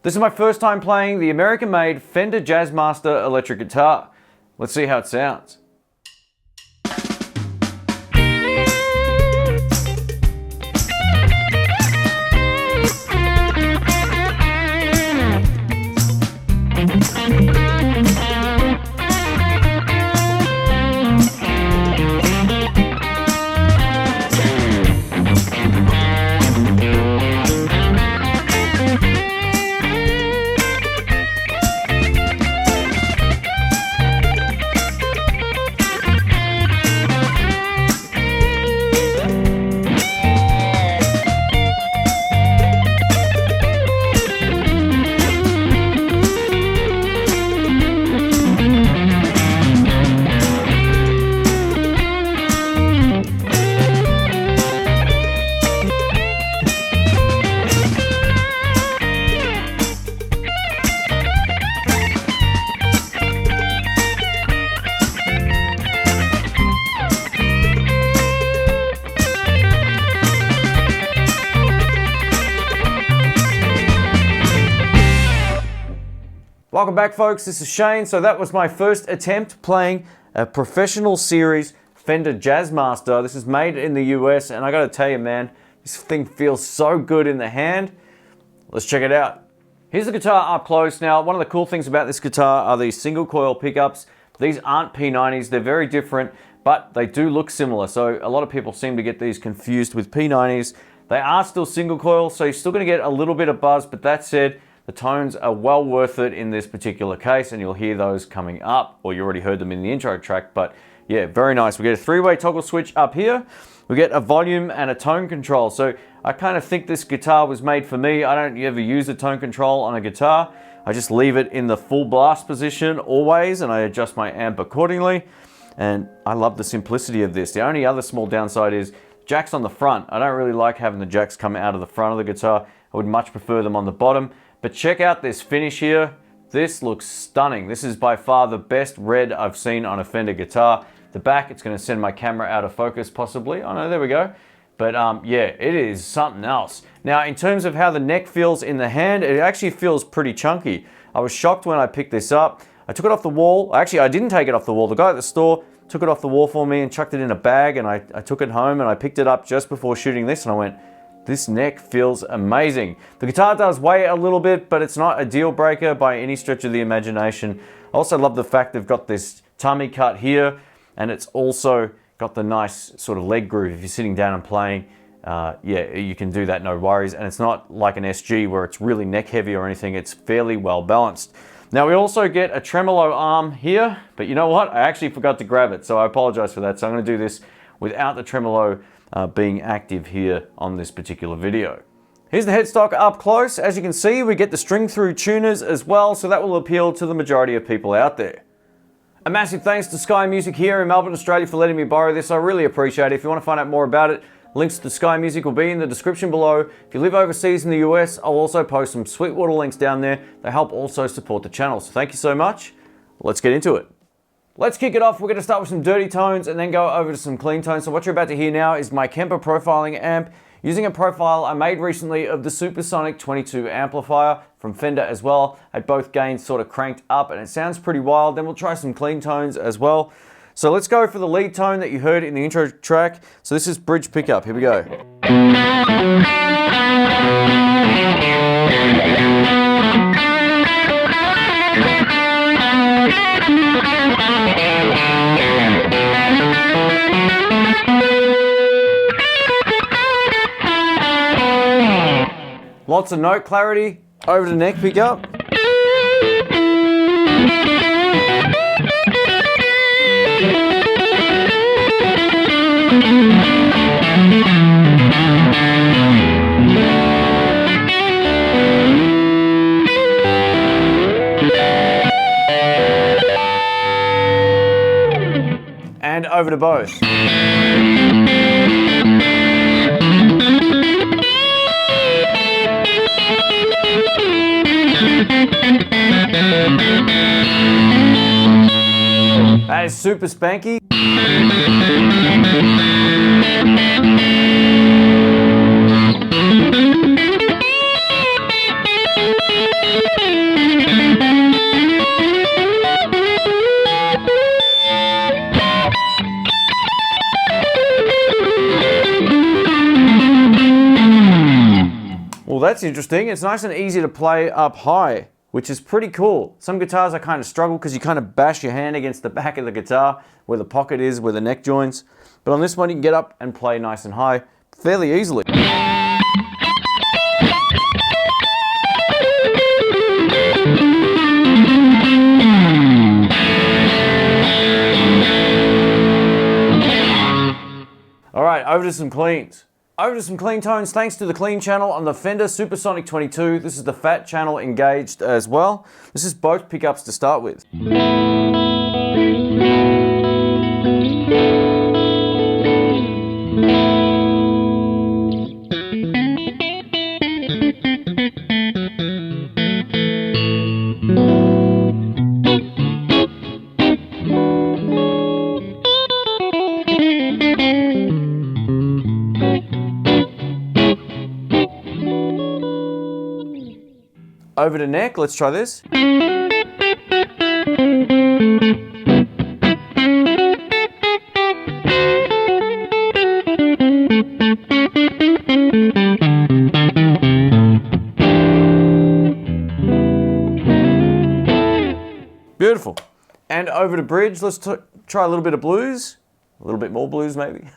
This is my first time playing the American-made Fender Jazzmaster electric guitar. Let's see how it sounds. Welcome back, folks. This is Shane. So that was my first attempt playing a professional series Fender Jazzmaster. This is made in the US, and I gotta tell you, man, this thing feels so good in the hand. Let's check it out. Here's the guitar up close. Now, one of the cool things about this guitar are these single coil pickups. These aren't P90s, they're very different, but they do look similar. So a lot of people seem to get these confused with P90s. They are still single coil, so you're still gonna get a little bit of buzz, but that said, the tones are well worth it in this particular case, and you'll hear those coming up, or you already heard them in the intro track, but yeah, very nice. We get a three-way toggle switch up here. We get a volume and a tone control. So I kind of think this guitar was made for me. I don't ever use a tone control on a guitar. I just leave it in the full blast position always, and I adjust my amp accordingly. And I love the simplicity of this. The only other small downside is jacks on the front. I don't really like having the jacks come out of the front of the guitar. I would much prefer them on the bottom. But check out this finish here. This looks stunning. This is by far the best red I've seen on a Fender guitar. The back, it's gonna send my camera out of focus possibly. Oh no, there we go. But yeah, it is something else. Now, in terms of how the neck feels in the hand, it actually feels pretty chunky. I was shocked when I picked this up. I took it off the wall. Actually, I didn't take it off the wall. The guy at the store took it off the wall for me and chucked it in a bag, and I took it home and I picked it up just before shooting this, and I went, this neck feels amazing. The guitar does weigh a little bit, but it's not a deal breaker by any stretch of the imagination. I also love the fact they've got this tummy cut here, and it's also got the nice sort of leg groove. If you're sitting down and playing, yeah, you can do that, no worries. And it's not like an SG where it's really neck heavy or anything. It's fairly well balanced. Now we also get a tremolo arm here, but you know what? I actually forgot to grab it, so I apologize for that. So I'm gonna do this without the tremolo being active here on this particular video. Here's the headstock up close. As you can see, we get the string through tuners as well, so that will appeal to the majority of people out there. A massive thanks to Sky Music here in Melbourne, Australia for letting me borrow this. I really appreciate it. If you want to find out more about it, links to Sky Music will be in the description below. If you live overseas in the US, I'll also post some Sweetwater links down there. They help also support the channel. So thank you so much. Let's get into it. Let's kick it off. We're going to start with some dirty tones and then go over to some clean tones. So what you're about to hear now is my Kemper profiling amp using a profile I made recently of the Supersonic 22 amplifier from Fender as well. At both gains sort of cranked up, and it sounds pretty wild. Then we'll try some clean tones as well. So let's go for the lead tone that you heard in the intro track. So this is bridge pickup. Here we go. Lots of note clarity over the neck pickup. And over to both. That is super spanky. that's interesting. It's nice and easy to play up high, which is pretty cool. Some guitars I kind of struggle because you kind of bash your hand against the back of the guitar where the pocket is, where the neck joins. But on this one, you can get up and play nice and high fairly easily. All right, over to some cleans. Over to some clean tones, thanks to the clean channel on the Fender Supersonic 22. This is the fat channel engaged as well. This is both pickups to start with. Over to neck, let's try this. Beautiful. And over to bridge, let's try a little bit of blues. A little bit more blues maybe.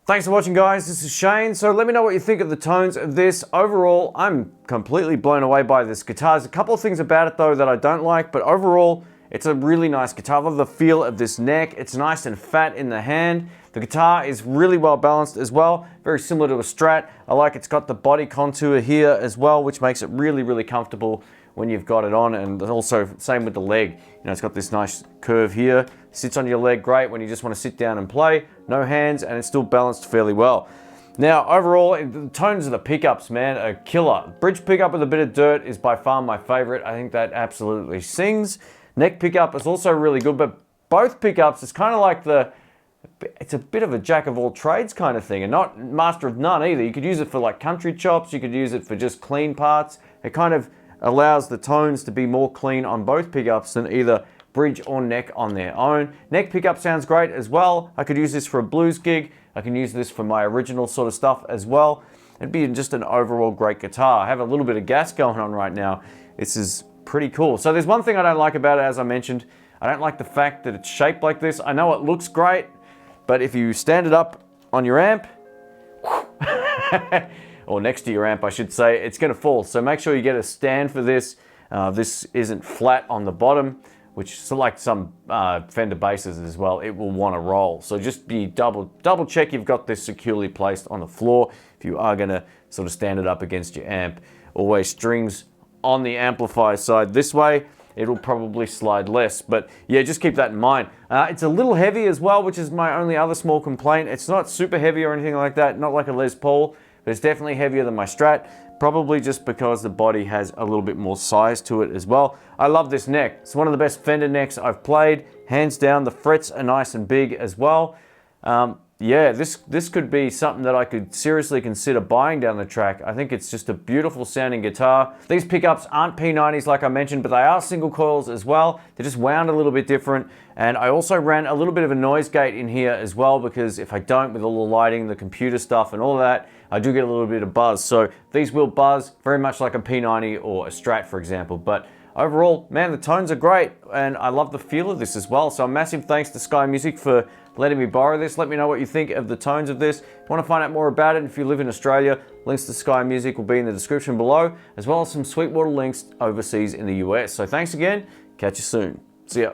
Thanks for watching, guys. This is Shane. So let me know what you think of the tones of this. Overall, I'm completely blown away by this guitar. There's a couple of things about it though that I don't like, but overall, it's a really nice guitar. I love the feel of this neck. It's nice and fat in the hand. The guitar is really well balanced as well. Very similar to a Strat. I like it's got the body contour here as well, which makes it really, really comfortable when you've got it on, and also same with the leg. You know, it's got this nice curve here. Sits on your leg great when you just want to sit down and play. No hands, and it's still balanced fairly well. Now, overall, the tones of the pickups, man, are killer. Bridge pickup with a bit of dirt is by far my favorite. I think that absolutely sings. Neck pickup is also really good, but both pickups, it's kind of like it's a bit of a jack of all trades kind of thing, and not master of none either. You could use it for like country chops, you could use it for just clean parts. It kind of allows the tones to be more clean on both pickups than either bridge or neck on their own. Neck pickup sounds great as well. I could use this for a blues gig. I can use this for my original sort of stuff as well. It'd be just an overall great guitar. I have a little bit of gas going on right now. This is pretty cool. So there's one thing I don't like about it, as I mentioned. I don't like the fact that it's shaped like this. I know it looks great, but if you stand it up on your amp, or next to your amp, I should say, it's going to fall. So make sure you get a stand for this. This isn't flat on the bottom, which is like some Fender basses as well. It will want to roll. So just be double check you've got this securely placed on the floor if you are going to sort of stand it up against your amp. Always strings on the amplifier side this way. It'll probably slide less, but yeah, just keep that in mind. It's a little heavy as well, which is my only other small complaint. It's not super heavy or anything like that, not like a Les Paul, but it's definitely heavier than my Strat, probably just because the body has a little bit more size to it as well. I love this neck. It's one of the best Fender necks I've played, hands down. The frets are nice and big as well. Yeah, this could be something that I could seriously consider buying down the track. I think it's just a beautiful sounding guitar. These pickups aren't P90s like I mentioned, but they are single coils as well. They're just wound a little bit different. And I also ran a little bit of a noise gate in here as well, because if I don't, with all the lighting, the computer stuff and all of that, I do get a little bit of buzz. So these will buzz very much like a P90 or a Strat, for example. But overall, man, the tones are great, and I love the feel of this as well. So a massive thanks to Sky Music for letting me borrow this. Let me know what you think of the tones of this. If you want to find out more about it, if you live in Australia, links to Sky Music will be in the description below, as well as some Sweetwater links overseas in the US. So thanks again. Catch you soon. See ya.